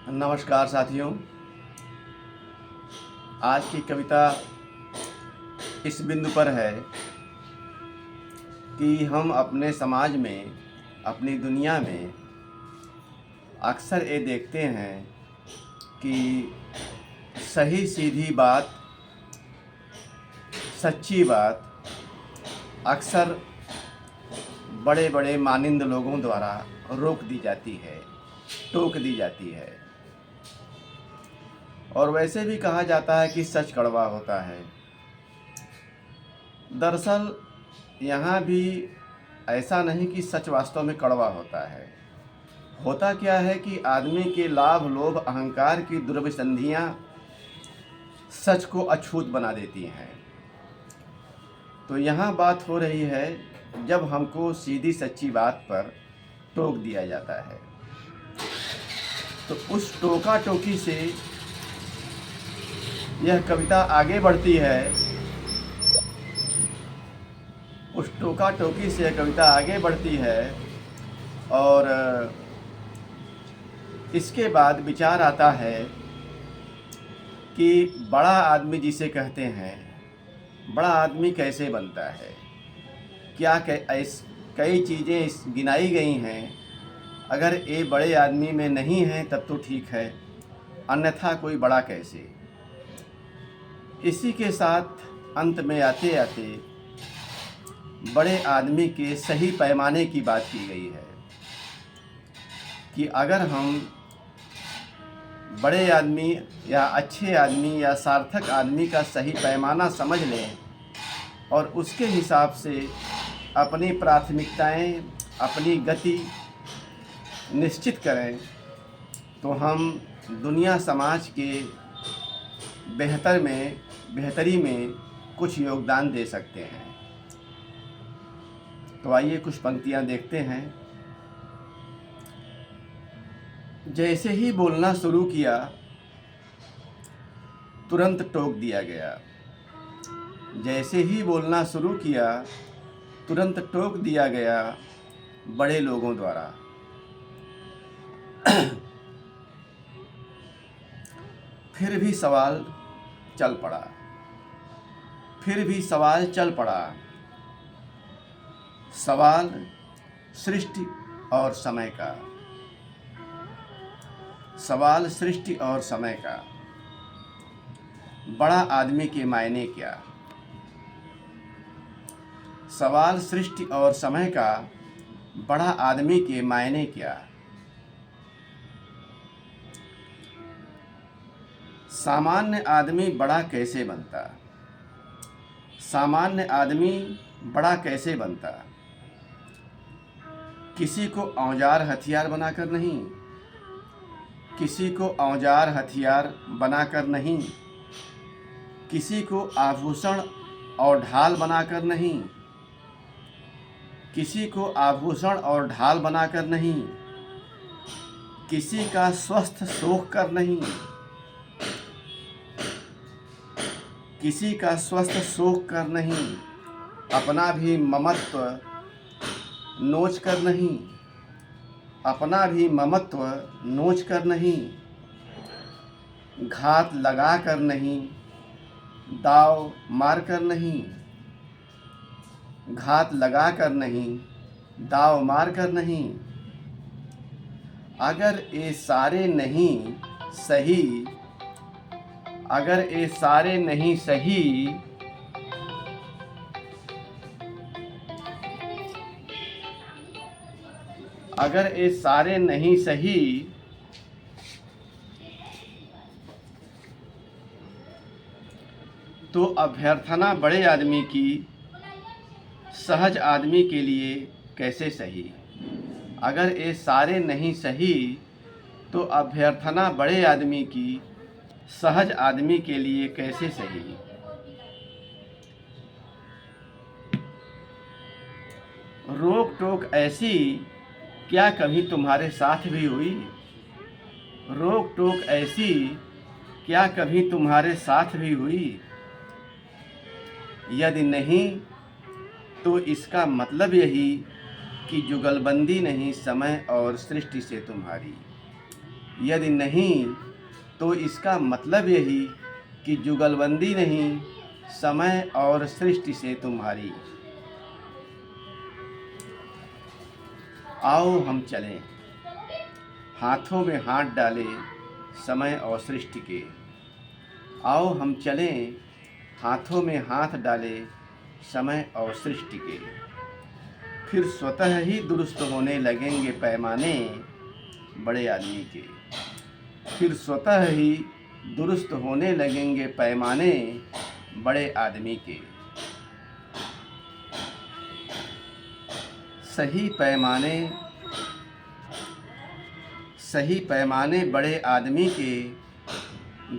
नमस्कार साथियों। आज की कविता इस बिंदु पर है कि हम अपने समाज में, अपनी दुनिया में अक्सर ये देखते हैं कि सही सीधी बात, सच्ची बात अक्सर बड़े बड़े मानिंद लोगों द्वारा रोक दी जाती है, टोक दी जाती है। और वैसे भी कहा जाता है कि सच कड़वा होता है। दरअसल यहाँ भी ऐसा नहीं कि सच वास्तव में कड़वा होता है। होता क्या है कि आदमी के लाभ, लोभ, अहंकार की दुर्विसंधियाँ सच को अछूत बना देती हैं। तो यहाँ बात हो रही है जब हमको सीधी सच्ची बात पर टोक दिया जाता है, तो उस टोका टोकी से यह कविता आगे बढ़ती है। उस टोका टोकी से यह कविता आगे बढ़ती है और इसके बाद विचार आता है कि बड़ा आदमी जिसे कहते हैं, बड़ा आदमी कैसे बनता है। क्या कई चीज़ें गिनाई गई हैं। अगर ये बड़े आदमी में नहीं है तब तो ठीक है, अन्यथा कोई बड़ा कैसे। इसी के साथ अंत में आते आते बड़े आदमी के सही पैमाने की बात की गई है कि अगर हम बड़े आदमी या अच्छे आदमी या सार्थक आदमी का सही पैमाना समझ लें और उसके हिसाब से अपनी प्राथमिकताएं, अपनी गति निश्चित करें, तो हम दुनिया समाज के बेहतरी में कुछ योगदान दे सकते हैं। तो आइए कुछ पंक्तियां देखते हैं। जैसे ही बोलना शुरू किया तुरंत टोक दिया गया। जैसे ही बोलना शुरू किया तुरंत टोक दिया गया बड़े लोगों द्वारा। फिर भी सवाल चल पड़ा, फिर भी सवाल चल पड़ा। सवाल सृष्टि और समय का, सवाल सृष्टि और समय का। बड़ा आदमी के मायने क्या। सवाल सृष्टि और समय का, बड़ा आदमी के मायने क्या। सामान्य आदमी बड़ा कैसे बनता। सामान्य आदमी बड़ा कैसे बनता। किसी को औजार हथियार बनाकर नहीं, किसी को औजार हथियार बनाकर नहीं, किसी को आभूषण और ढाल बनाकर नहीं, किसी को आभूषण और ढाल बनाकर नहीं, किसी का स्वस्थ सोख कर नहीं, किसी का स्वस्थ सोख कर नहीं, अपना भी ममत्व नोच कर नहीं, अपना भी ममत्व नोच कर नहीं, घात लगा कर नहीं, दाव मार कर नहीं, घात लगा कर नहीं, दाव मार कर नहीं। अगर ये सारे नहीं सही, अगर ये सारे नहीं सही, अगर ये सारे नहीं सही, तो अभ्यर्थना बड़े आदमी की सहज आदमी के लिए कैसे सही। अगर ये सारे नहीं सही, तो अभ्यर्थना बड़े आदमी की सहज आदमी के लिए कैसे सही। रोक टोक ऐसी क्या कभी तुम्हारे साथ भी हुई। रोक टोक ऐसी क्या कभी तुम्हारे साथ भी हुई। यदि नहीं तो इसका मतलब यही कि जुगलबंदी नहीं समय और सृष्टि से तुम्हारी। यदि नहीं तो इसका मतलब यही कि जुगलबंदी नहीं समय और सृष्टि से तुम्हारी। आओ हम चलें, हाथों में हाथ डाले समय और सृष्टि के। आओ हम चलें, हाथों में हाथ डाले समय और सृष्टि के। फिर स्वतः ही दुरुस्त होने लगेंगे पैमाने बड़े आदमी के। फिर स्वतः ही दुरुस्त होने लगेंगे पैमाने बड़े आदमी के। सही पैमाने बड़े आदमी के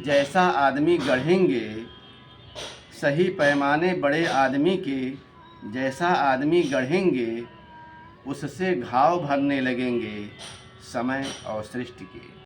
जैसा आदमी गढ़ेंगे। सही पैमाने बड़े आदमी के जैसा आदमी गढ़ेंगे, उससे घाव भरने लगेंगे समय और सृष्टि के।